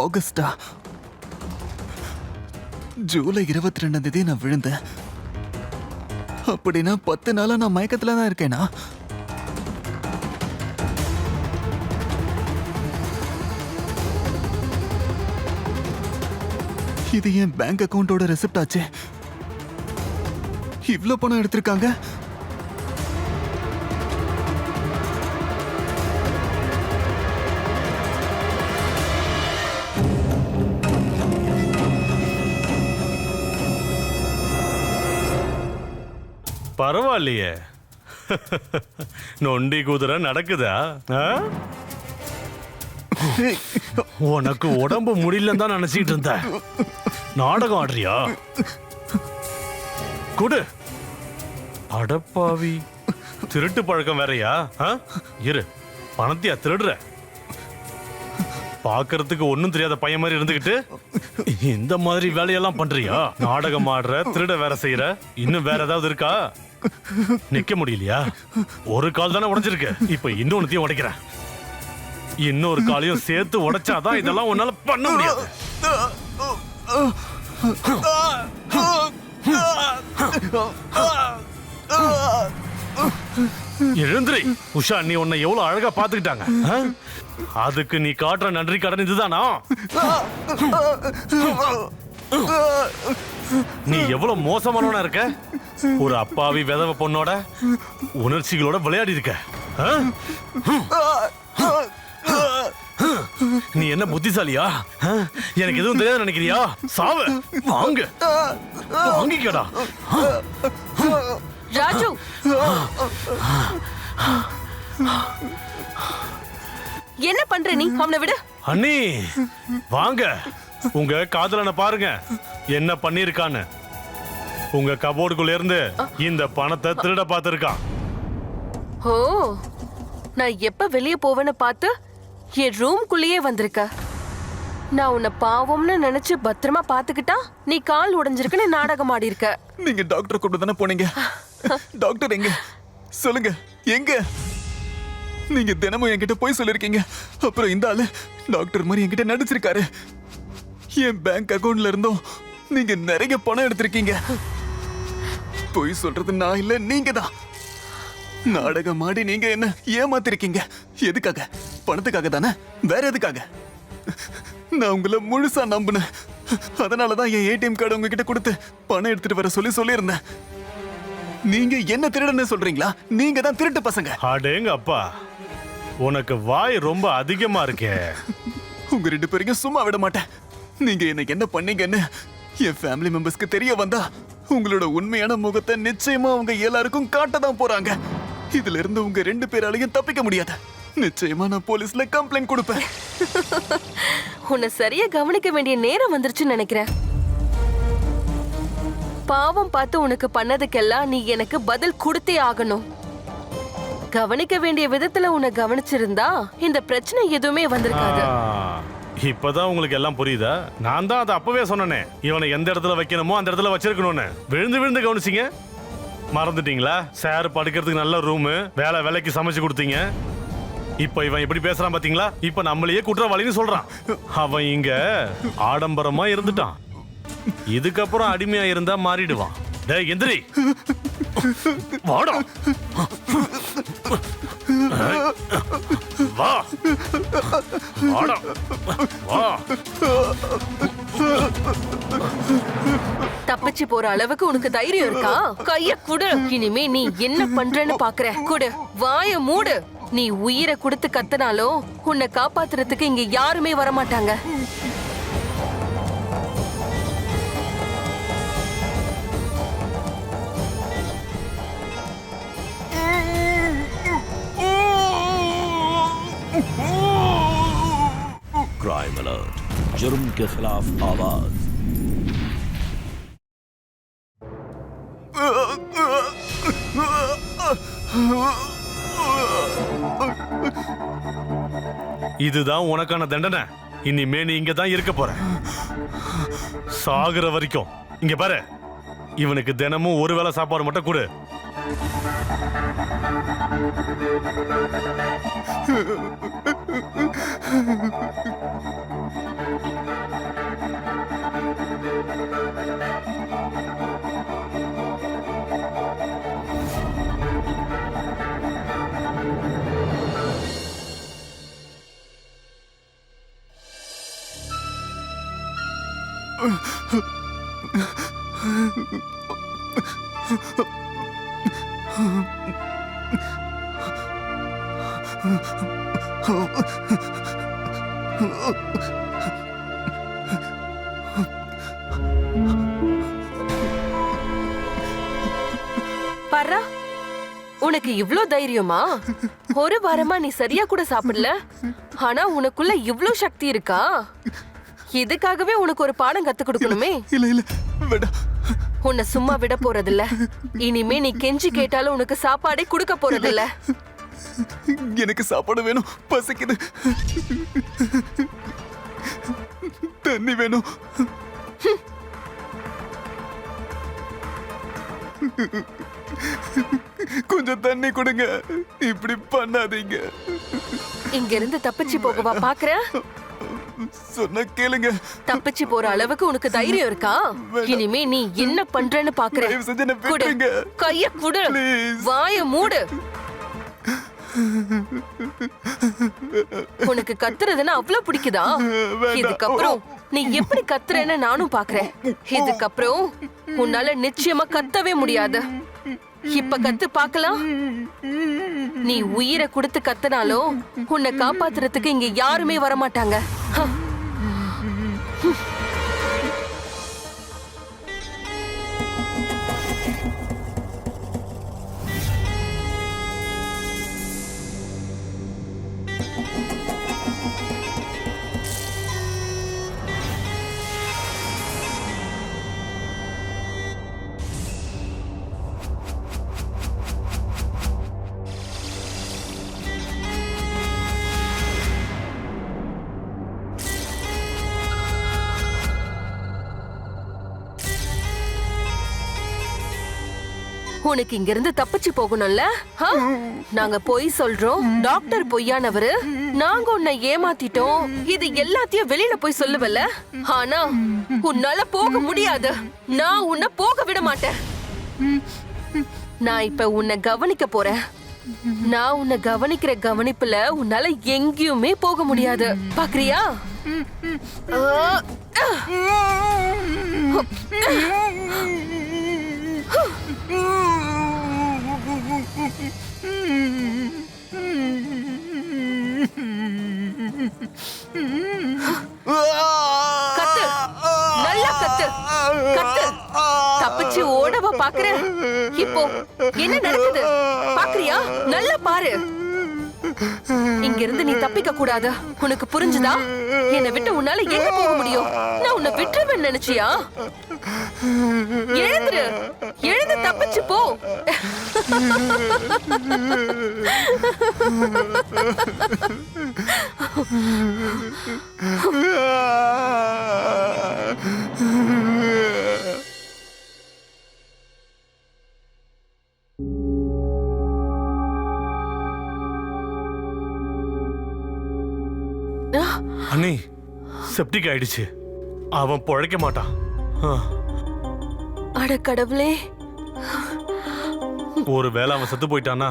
ஆகஸ்டா? ஜூலை 22 நான் விழுந்தேன். அப்படின்னா 10 நாளா நான் மயக்கத்துல தான் இருக்கேனா? இது என் பேங்க் அக்கவுண்டோட ரெசிப்ட் ஆச்சு. இவ்ளோ பணம் எடுத்திருக்காங்க. பரவாயில்லையே. நொண்டி குதிரை நடக்குதா? ஆ? உனக்கு உடம்பு முடியலன்னு தான் நினைச்சிட்டு இருந்த. நாடகம் ஆடுறியா? குடு. அடப்பாவி, திருட்டு பழக்கம் வேறயா? ஆ? இரு, பணத்தையா திருடுற? பாக்குறதுக்கு ஒண்ணும் தெரியாத பையன் மாதிரி இருந்துகிட்டு இந்த மாதிரி வேலையெல்லாம் பண்றியா? நாடகம் ஆடுற, திருட வேற செய்யற. இன்னும் வேற ஏதாவது இருக்கா? நிக்க முடியலையா? ஒரு கால் தானே உடைஞ்சிருக்கு, இப்ப இன்னொன்னுத்தையும் உடைக்கிறேன். இன்னொரு காலையும் சேர்த்து உடைச்சாதான் இதெல்லாம் உன்னால பண்ண முடியாது. எழுந்திரி உஷா, நீ உன்னை எவ்வளவு அழகா பாத்துக்கிட்டாங்க. ஆ? அதுக்கு நீ காட்டுற நன்றி கடன் இதுதானா? நீ எவ்வளவு மோசமானவனா இருக்க. ஒரு அப்பாவி விதவ பொண்ணோட உணர்ச்சிகளோட விளையாடி இருக்க. ஆ? நீ என்ன புத்திசாலியா? ஆ? எனக்கு எதுவும் தெரியாது நினைக்கிறியா? சாவு வாங்க, வாங்கிக்கடா. ராஜு, என்ன பண்ற நீ? அவனை விடு. அண்ணி வாங்க, உங்க காதலனை பாருங்க என்ன பண்ணிருக்கான்னு. உங்க கபோர்டுக்குள்ள இருந்து இந்த பணத்தை திருட பார்த்திருக்கான். ஓ, நான் எப்ப வெளியே போவேன்னு பார்த்து என் ரூம்குள்ளேயே வந்திருக்க. நான் உன்னை பாவம்னு நினைச்சு பத்திரமா பாத்துக்கிட்டா நீ கால் உடைஞ்சிருக்குன்னு நாடகம் ஆடி இருக்க. நீங்க டாக்டர் கொண்டு தானே போனீங்க? டாக்டர் எங்க? சொல்லுங்க, எங்க? நீங்க தினமும் என்கிட்ட போய் சொல்லிருக்கீங்க. அப்புறம் இந்த ஆளு டாக்டர் மாதிரி என்கிட்ட நடிச்சிருக்காரு. என் பேங்க் அக்கவுண்ட்ல இருந்தும் நீங்க நிறைய பணம் எடுத்திருக்கீங்க. போய் சொல்றது நான் இல்ல, நீங்க தான். நாடகம் ஆடி நீங்க என்ன ஏமாத்திருக்கீங்க. எதுக்காக? பணத்துக்காக தானே, வேற எதுக்காக? நான் உங்களை முழுசா நம்பினேன். அதனாலதான் என் ஏடிஎம் கார்டு உங்ககிட்ட கொடுத்து பணம் எடுத்துட்டு வர சொல்லியிருந்தேன். நீங்க என்ன திருடன்னு சொல்றீங்களா? நீங்க தான் திருட்டு பசங்க. அடேங்க அப்பா, உனக்கு வாய் ரொம்ப அதிகமா இருக்கே. உங்க 2 பேரையும் சும்மா விட மாட்டேன். நீங்க எனக்கு என்ன பண்ணீங்கன்னு என் ஃபேமிலி மெம்பர்ஸ்க்கு தெரிய வந்தா உங்களோட உண்மையான முகத்தை நிச்சயமா அவங்க எல்லாருக்கும் காட்டதான் போறாங்க. இதுல இருந்து உங்க 2 பேராலையும் தப்பிக்க முடியாது. நிச்சயமா நான் போலீஸ்ல கம்ப்ளைண்ட் கொடுப்பேன். உன்னை சரியா கவனிக்க வேண்டிய நேரம் வந்துருச்சுன்னு நினைக்கிறேன். பாவம் பார்த்து உனக்கு பண்ணதுக்கெல்லாம் நீ எனக்கு பதில் கொடுத்தே ஆகணும். கவனிக்க வேண்டிய விதத்துல உன்னை கவனிச்சிருந்தா இந்த பிரச்சனை எதுவுமே வந்திருக்காது. இப்பதான் உங்களுக்கு எல்லாம் புரியுதா? நான் தான் அதை அப்பவே சொன்னனே, இவனை எந்த இடத்துல வைக்கணுமோ அந்த இடத்துல வச்சிருக்கணும்னு. விழுந்து விழுந்து கவனிச்சிங்க, மறந்துட்டீங்களா? சார் படுக்கிறதுக்கு நல்ல ரூமு, வேலை வேலைக்கு சமைச்சு கொடுத்தீங்க. இப்ப இவன் எப்படி பேசுறான் பாத்தீங்களா? இப்ப நம்மளையே குற்றவாளின்னு சொல்றான். அவன் இங்க ஆடம்பரமா இருந்துட்டான், இதுக்கப்புறம் அடிமையா இருந்தா மாறிடுவான். டேய் எந்திரி, வாடா, வா, வாடா, வா. தப்பிச்சு போற அளவுக்கு உனக்கு தைரியம் இருக்கா? கைய குடு. இனிமே நீ என்ன பண்றன்னு பாக்குற. குடு, வாய மூடு. நீ உயிரை கொடுத்து கத்துனாலும் உன்னை காப்பாத்துறதுக்கு இங்க யாருமே வரமாட்டாங்க. क्राइम अलर्ट, जुर्म के खिलाफ आवाज। இதுதான் உனக்கான தண்டனை. இனிமே நீ இங்க தான் இருக்க போற, சாகுற வரைக்கும். இங்க பாரு, இவனுக்கு தினமும் ஒரு வேளை சாப்பாடு மட்டும் கொடு. பாரா, உனக்கு இவ்ளோ தைரியமா? ஒரு வாரமா நீ சரியா கூட சாப்பிடல, ஆனா உனக்குள்ள இவ்ளோ சக்தி இருக்கா? இதுக்காகவே உனக்கு ஒரு பாடம் கத்து கொடுக்கணுமே. இல்ல இல்ல வேண்டாம். உன்னை சும்மா விட போறதில்ல. இனிமே நீ கெஞ்சி கேட்டாலும் உனக்கு சாப்பாடே கொடுக்க போறதில்ல. எனக்கு சாப்பாடு வேணும், பசிக்குது. தண்ணி வேணும். கொஞ்சம் தண்ணி கொடுங்க. இப்படி பண்ணாதீங்க. இங்க இருந்து தப்பிச்சு போகவா பாக்குற? சொன்ன கேளுங்க. தப்பிச்சு போற அளவுக்கு உனக்கு தைரியம் இருக்கா? இனிமே நீ என்ன பண்றன்னு பாக்குற. தயவு செஞ்சு என்னை விட்டுருங்க. கைய குடு, Please. வாய மூடு. உனக்கு கத்துறதுன்னா அவ்வளவு பிடிக்குதா? வேண்டாம். இதுக்கப்புறம் நீ எப்படி கத்துறன்னு நானும் பாக்குறேன். இதுக்கப்புறம் உன்னால நிச்சயமா கத்தவே முடியாது. இப்ப கத்து பார்க்கலாம். நீ உயிரை கொடுத்து கத்துனாலும் உன்னை காப்பாத்துறதுக்கு இங்க யாருமே வரமாட்டாங்க. உனக்கு இங்க இருந்து தப்பிச்சு போகணும்ல? நாங்க பொய் சொல்றோம், டாக்டர் பொய்யானவரு, நாங்க உன்னை ஏமாத்திட்டோம், இது எல்லாத்தையும் வெளியில போய் சொல்லுவல. ஆனா உன்னால போக முடியாது. நான் உன்னை போக விட மாட்டேன். நான் இப்ப உன்னை கவனிக்க போறேன். நான் உன்னை கவனிக்கிற கவனிப்புல உன்னால எங்கேயுமே போக முடியாது. பாக்குறியா? கத்து, நல்லா கத்து, கத்து. தப்பிச்சு ஓடவா பாக்குற? இப்போ என்ன நடக்குது பாக்குறியா? நல்லா பாரு. இங்க இருந்து நீ தப்பிக்க கூடாது. உனக்கு புரிஞ்சுதா? என்னை விட்டு உன்னால எங்க போக முடியும்? நான் உன்னை விட்டுருவேன் நினைச்சியா? எழுந்துரு, எழுந்து தப்பிச்சு போ. அண்ணி, செப்டிக் ஆயிடுச்சு. அவன் பொழைக்க மாட்டான். அட கடவுளே. ஒரு வேளை அவன் செத்து போயிட்டானா,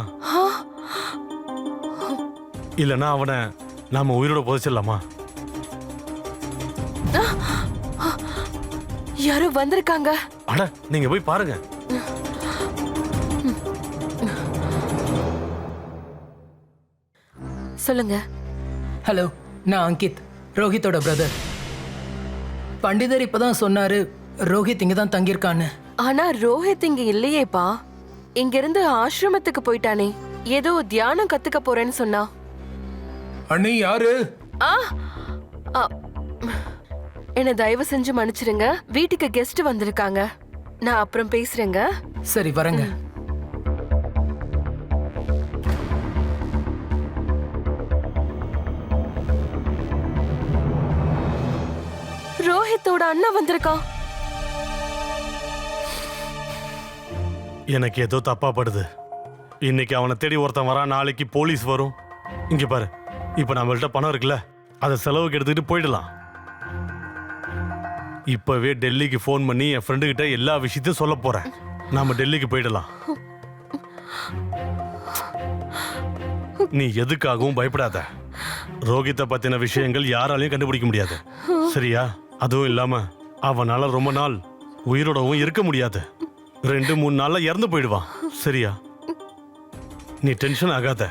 இல்லனா அவனை நாம உயிரோட புதைச்சிடலாமா? யாரோ வந்திருக்காங்க. அட, நீங்க போய் பாருங்க. சொல்லுங்க. ஹலோ, நான் அங்கித், ரோஹித்தோட பிரதர். பண்டிதர் இப்பதான் சொன்னாரு ரோஹித் இங்க தான் தங்கியிருக்கான்னு. ஆனா ரோஹித் இங்க இல்லையேப்பா. இங்க இருந்து ஆசிரமத்துக்கு போயிட்டானே. ஏதோ தியானம் கத்துக்க போறேன்னு சொன்னா. அண்ணி யாரு? ஆ, ஆ, என்ன தயவு செஞ்சு மன்னிச்சிருங்க. வீட்டுக்கு கெஸ்ட் வந்திருக்காங்க. நான் அப்புறம் பேசுறேங்க. சரி, வரேங்க. ரோஹித்தோட அண்ணன் வந்திருக்கான். எனக்கு ஏதோ தப்பா படுது. இன்னைக்கு அவனை தேடி ஒருத்தன் வரான், நாளைக்கு போலீஸ் வரும். இங்க பாரு, இப்ப நம்மள்ட்ட பணம் இருக்குல்ல, அதை செலவுக்கு எடுத்துக்கிட்டு போயிடலாம். இப்பவே டெல்லிக்கு ஃபோன் பண்ணி என் ஃப்ரெண்டு கிட்ட எல்லா விஷயத்தையும் சொல்ல போறேன். நாம டெல்லிக்கு போயிடலாம். நீ எதுக்காகவும் பயப்படாத. ரோஹித்தை பத்தின விஷயங்கள் யாராலையும் கண்டுபிடிக்க முடியாது, சரியா? அதுவும் இல்லாம அவனால ரொம்ப நாள் உயிரோடவும் இருக்க முடியாது. 2-3 நாள்ல இறந்து போயிடுவான், சரியா? நீ டென்ஷன் ஆகாத.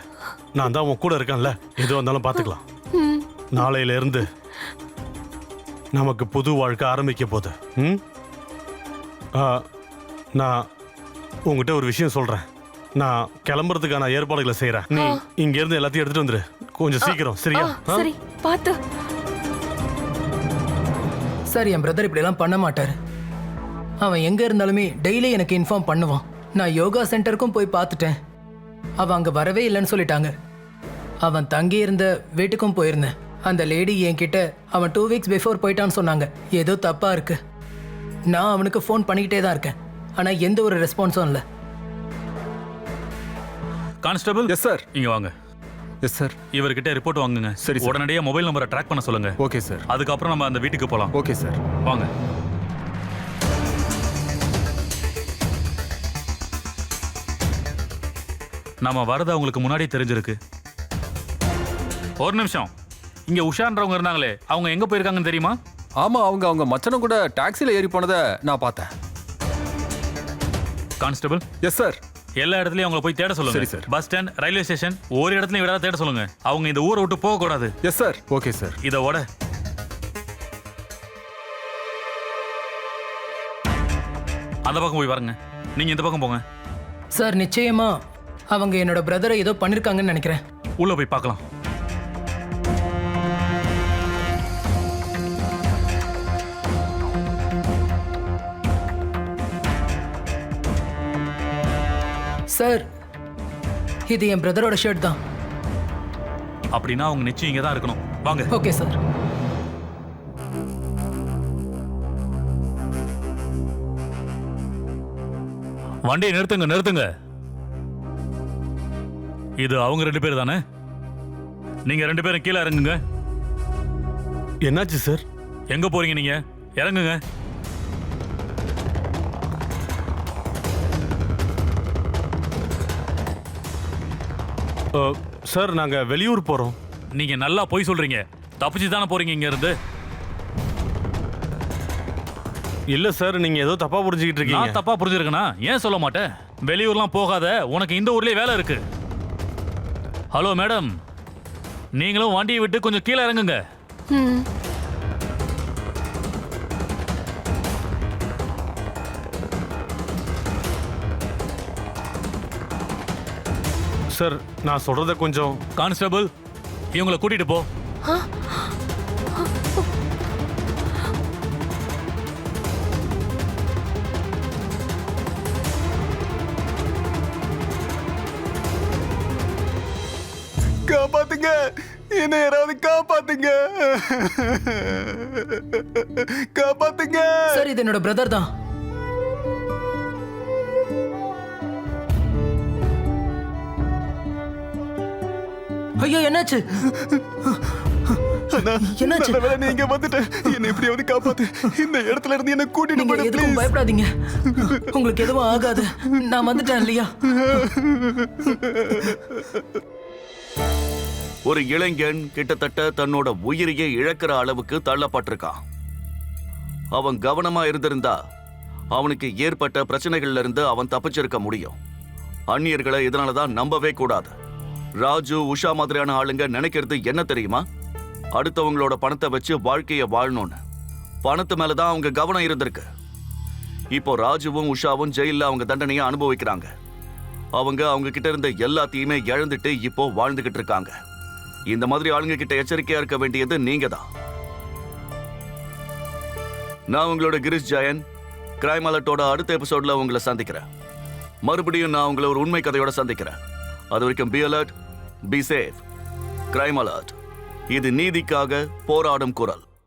நான் தான் உன் கூட இருக்கேன்ல, எது வந்தாலும் பாத்துக்கலாம். நாளையில இருந்து நமக்கு புது வாழ்க்கை ஆரம்பிக்க போகுது. நான் உங்ககிட்ட ஒரு விஷயம் சொல்றேன். நான் கிளம்புறதுக்கான ஏற்பாடுகளை செய்யறேன். நீ இங்க இருந்து எல்லாத்தையும் எடுத்துட்டு வந்துரு, கொஞ்சம் சீக்கிரம், சரியா? சரி, பாத்து. சார், என் பிரதர் இப்படி எல்லாம் பண்ண மாட்டாரு. அவன் எங்க இருந்தாலுமே டெய்லி எனக்கு இன்ஃபார்ம் பண்ணுவான். நான் யோகா சென்டருக்கும் போய் பார்த்துட்டேன். அவன் அங்க வரவே இல்லைன்னு சொல்லிட்டாங்க. அவன் தங்கி இருந்த வீட்டுக்கும் போயிருந்தேன். அந்த லேடி என்கிட்ட அவன் 2 வீக்ஸ் பிஃபோர் போயிட்டான்னு சொன்னாங்க. ஏதோ தப்பா இருக்கு. நான் அவனுக்கு ஃபோன் பண்ணிக்கிட்டே தான் இருக்கேன், ஆனா எந்த ஒரு ரெஸ்பான்ஸும் இல்லை. Constable, yes sir. இங்க வாங்க. Yes sir. இவர்கிட்ட ரிப்போர்ட் வாங்குங்க. சரி சார். உடனடியா மொபைல் நம்பரை ட்ராக் பண்ண சொல்லுங்க. Okay sir. அதுக்கப்புறம் நம்ம அந்த வீட்டுக்கு போலாம். Okay sir. வாங்க. நம்ம வரது அவங்களுக்கு முன்னாடி தெரிஞ்சிருக்கு. ஒரு நிமிஷம், இங்க உஷான்றவங்க இருந்தாங்களே, அவங்க எங்க போயிருக்காங்கன்னு தெரியுமா? ஆமா, அவங்க மச்சனும் கூட டாக்ஸில ஏறி போனதை நான் பார்த்தேன். கான்ஸ்டபிள். Yes sir. எல்லா இடத்துலயும் அவங்கள போய் தேட சொல்லுங்க. சரி sir. Bus stand, railway station, ஒரு இடத்துலயும் விடாத தேட சொல்லுங்க. அவங்க இந்த ஊரை விட்டு போக கூடாது. Yes sir. Okay sir. இதோட அந்த பக்கம் போய் பாருங்க. நீங்க இந்த பக்கம் போங்க. சார், நிச்சயமா அவங்க என்னோட பிரதரை ஏதோ பண்ணிருக்காங்கன்னு நினைக்கிறேன். உள்ள போய் பார்க்கலாம். சார், இது என் பிரதரோட ஷர்ட் தான். அப்படின்னா அவங்க நிச்சயம் இங்க தான் இருக்கணும். வாங்க. Okay sir. வண்டியை நிறுத்துங்க, நிறுத்துங்க. இது அவங்க 2 பேர் தானே? நீங்க 2 பேரும் கீழே இறங்குங்க. என்னாச்சு சார்? எங்க போறீங்க நீங்க? இறங்குங்க. சார், நாங்க வெளியூர் போறோம். நீங்க நல்லா போய் சொல்றீங்க. தப்பிச்சு தானே போறீங்க இங்க இருந்து? இல்ல சார், நீங்க ஏதோ தப்பா புரிஞ்சுக்கிட்டு இருக்கீங்க. நான் தப்பா புரிஞ்சிருக்கேனா? ஏன் சொல்ல மாட்டேன்? வெளியூர்லாம் போகாத, உனக்கு இந்த ஊர்லயே வேலை இருக்கு. ஹலோ மேடம், நீங்களும் வண்டியை விட்டு கொஞ்சம் கீழே இறங்குங்க. சார், நான் சொல்றத கொஞ்சம். கான்ஸ்டபிள், இவங்களை கூட்டிட்டு போ. காப்பாத்துங்க, என்ன யாராவது காப்பாத்துங்க, காப்பாத்துங்க. சார், இது என்னோட பிரதர் தான். ஐயோ, என்னாச்சு? என்னாச்சு? நல்லவேளை நீங்க வந்துட்டு என்ன எப்படியாவது காப்பாத்து. இந்த இடத்துல இருந்து என்ன கூட்டிட்டு நீங்க போடு எதுவும் please. பயப்படாதீங்க. உங்களுக்கு எதுவும் ஆகாது. நான் வந்துட்டேன் இல்லையா? ஒரு இளைஞன் கிட்டத்தட்ட தன்னோட உயிரையே இழக்கிற அளவுக்கு தள்ளப்பட்டிருக்கான். அவன் கவனமா இருந்திருந்தா அவனுக்கு ஏற்பட்ட பிரச்சனைகள்ல இருந்து அவன் தப்பிச்சிருக்க முடியும். அந்நியர்களை இதனாலதான் நம்பவே கூடாது. ராஜு, உஷா மாதிரியான ஆளுங்க நினைக்கிறது என்ன தெரியுமா? அடுத்தவங்களோட பணத்தை வச்சு வாழ்க்கைய வாழணும்னு. பணத்து மேலதான் அவங்க கவனம் இருந்திருக்கு. இப்போ ராஜுவும் உஷாவும் ஜெயில அவங்க தண்டனையை அனுபவிக்கிறாங்க. அவங்க கிட்ட இருந்த எல்லாத்தையுமே இழந்துட்டு இப்போ வாழ்ந்துகிட்டு இருக்காங்க. இந்த மாதிரி ஆளுங்க கிட்ட எச்சரிக்கையா இருக்க வேண்டியது நீங்க தான். நான் உங்களோட கிரிஷ் ஜெயன். கிரைம் அலர்ட்டோட அடுத்த எபிசோட்ல உங்களை சந்திக்கிறேன். மறுபடியும் நான் உங்களை ஒரு உண்மை கதையோட சந்திக்கிறேன். அது வரைக்கும் be alert, be safe. Crime alert, இது நீதிக்காக போராடும் குரல்.